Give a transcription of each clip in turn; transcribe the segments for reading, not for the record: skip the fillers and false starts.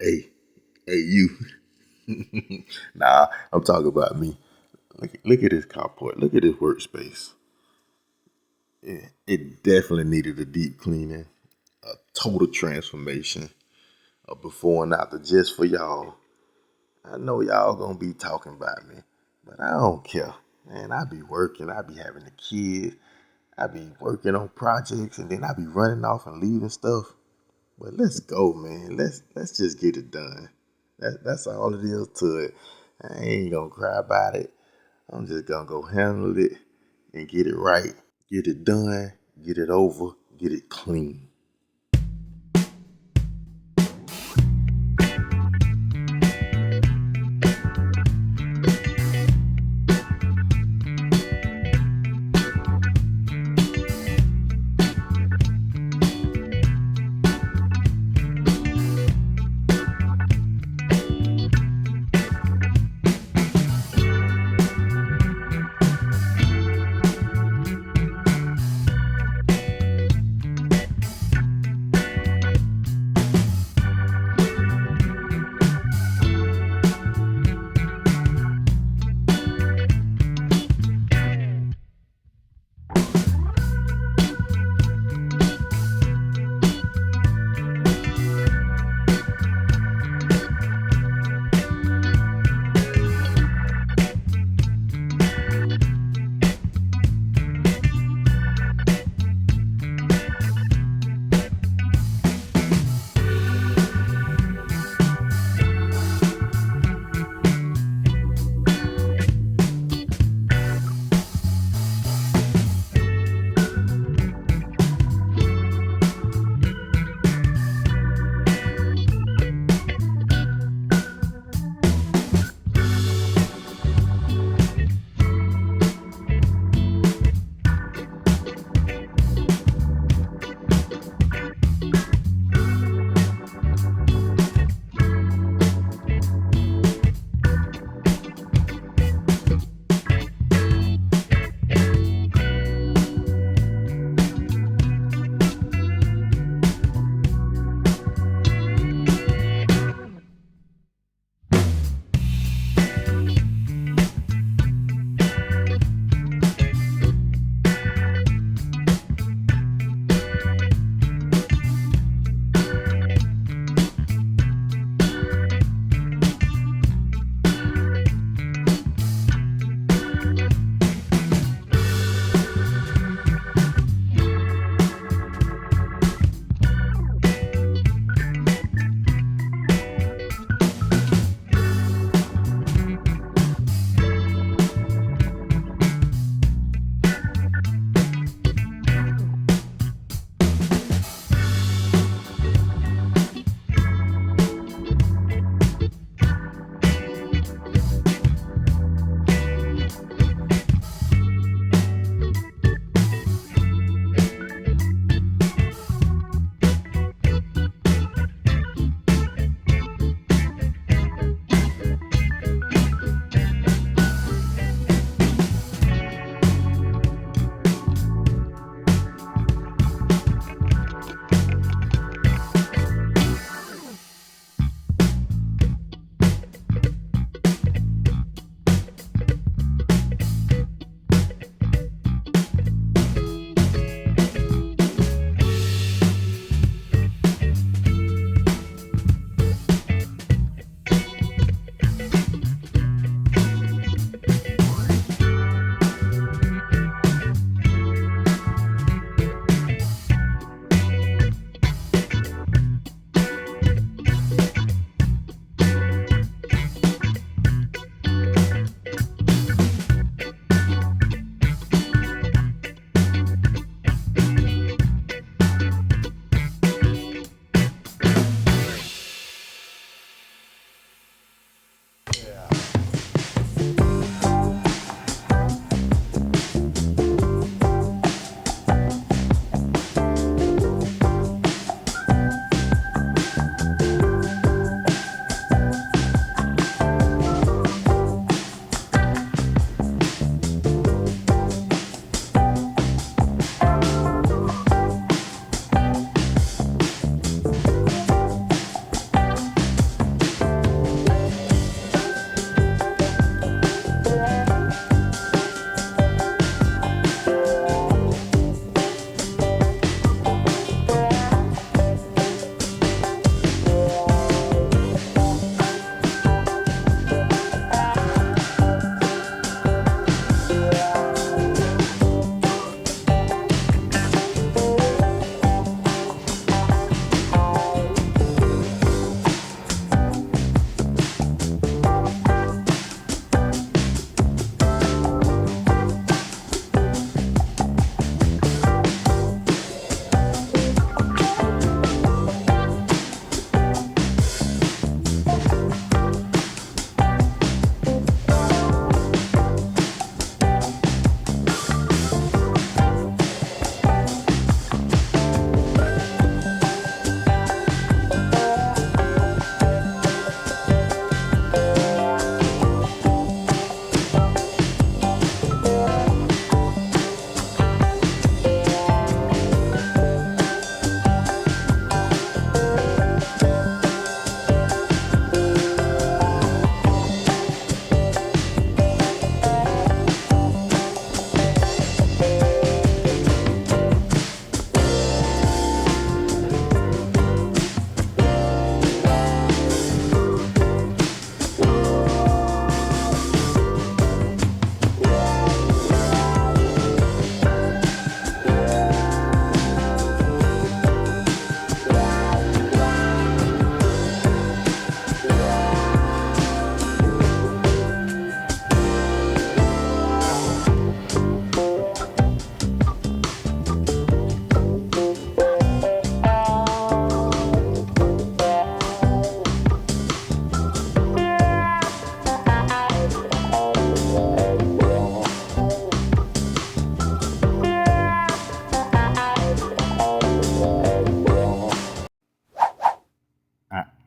Hey, hey, you. Nah, I'm talking about me. Look at this carport. Look at this workspace. It definitely needed a deep cleaning, a total transformation, a before and after just for y'all. I know y'all gonna be talking about me, but I don't care. Man, I be working, I be having the kids, I be working on projects, and then I be running off and leaving stuff. But let's go, man. Let's just get it done. That's all it is to it. I ain't gonna cry about it. I'm just gonna go handle it and get it right. Get it done, get it over, get it clean.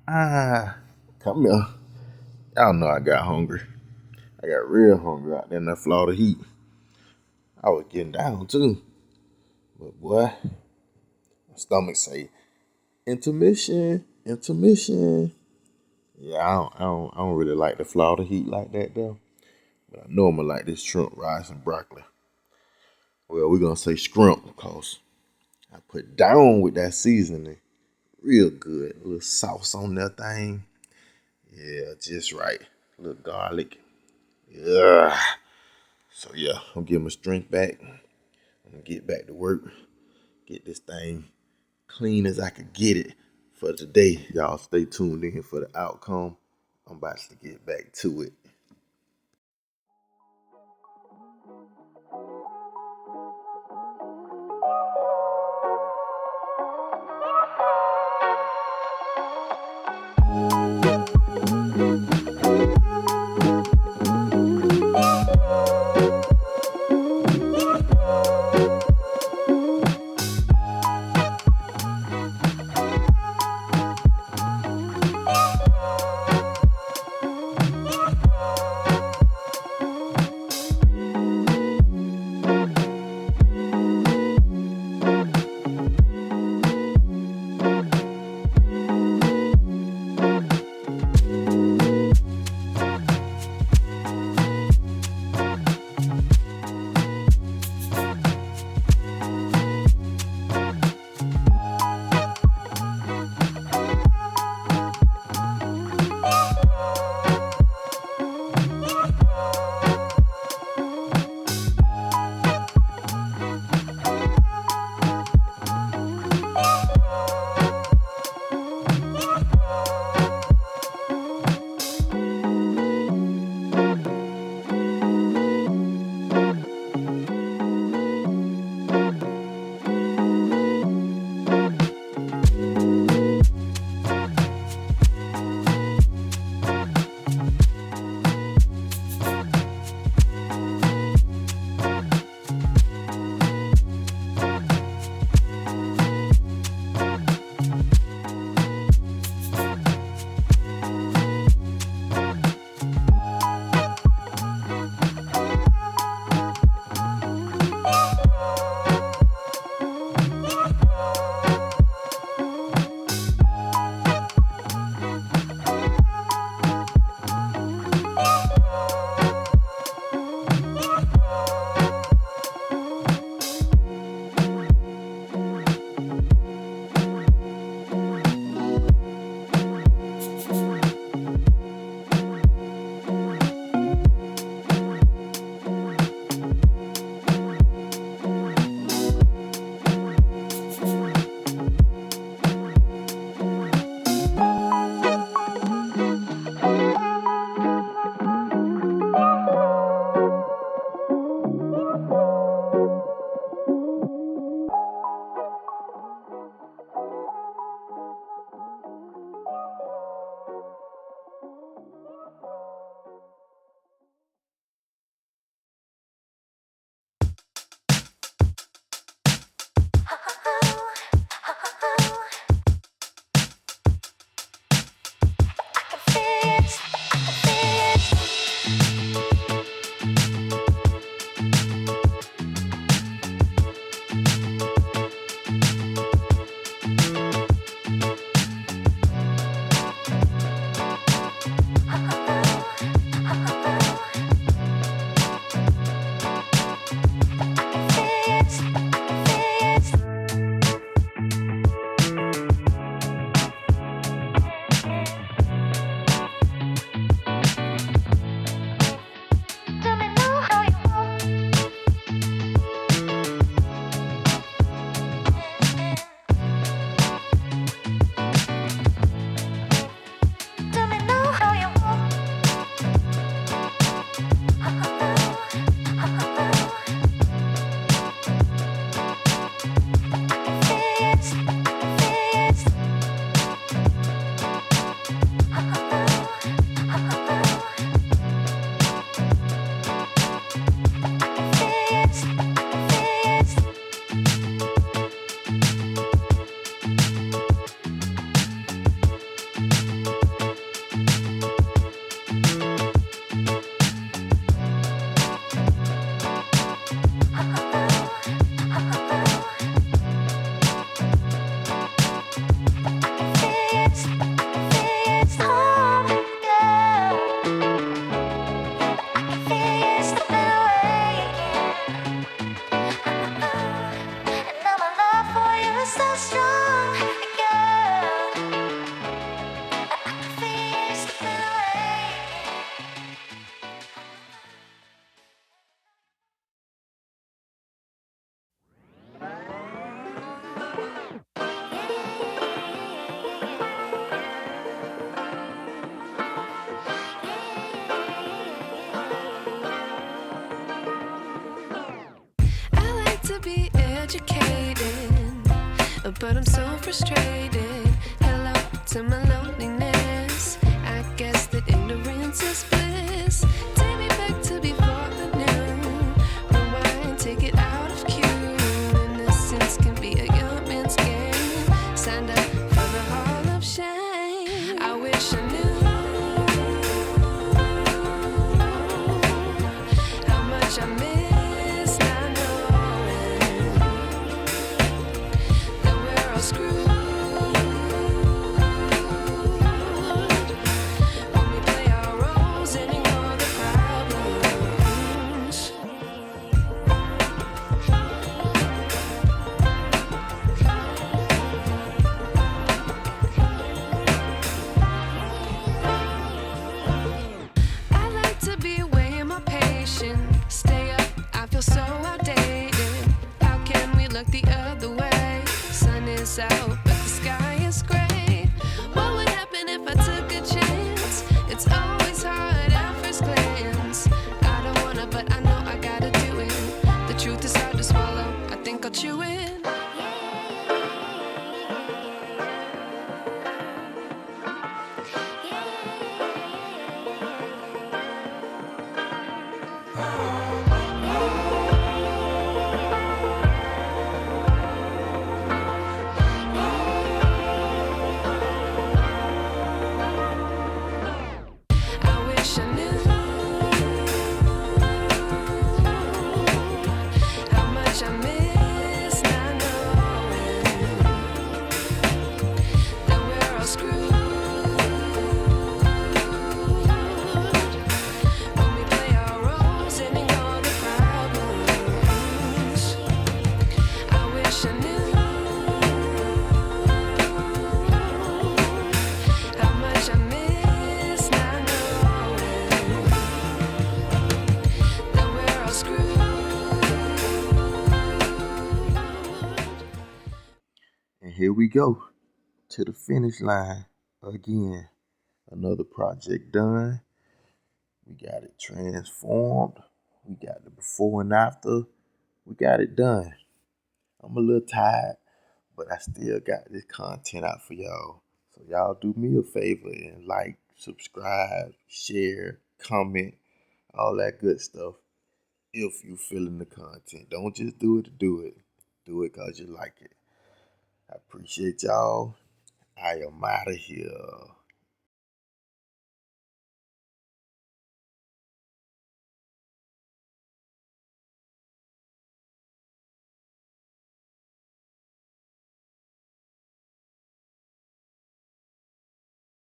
Ah, come here. Y'all know I got hungry. I got real hungry out there in that Florida heat. I was getting down too. But boy, my stomach say, intermission, intermission. Yeah, I don't really like the Florida heat like that though. But I know I'm gonna like this shrimp, rice, and broccoli. Well, we're gonna say shrimp because I put down with that seasoning. Real good. A little sauce on that thing. Yeah, just right. A little garlic. Yeah. So yeah, I'm getting my strength back. I'm gonna get back to work. Get this thing clean as I could get it for today. Y'all stay tuned in for the outcome. I'm about to get back to it. but I'm so frustrated. Hello to my loneliness. I guess that ignorance is bliss. Take me back to before I knew. Rewind, take it out of cue. Innocence can be a young man's game. Signed up for the hall of shame. I wish I knew how much I miss not knowing that we're all screwed when we play our roles and ignore the problems. I like to be away in my patience. Stay up, I feel so outdated. How can we look the other way? Sun is out, but the sky is gray. What would happen if I took a chance? It's always hard at first glance. I don't wanna, but I know I gotta do it. The truth is hard to swallow, I think I'll chew it. I wish I knew how much I miss not knowing that we're all screwed when we play our roles and ignore the problems. I wish I knew how much I miss not knowing that we're all screwed. And here we go to the finish line again. Another project done. We got it transformed. We got the before and after. We got it done. I'm a little tired, but I still got this content out for y'all. So y'all do me a favor and like, subscribe, share, comment, all that good stuff. If you feeling the content, don't just do it to do it. Do it because you like it. I appreciate y'all. I am out of here.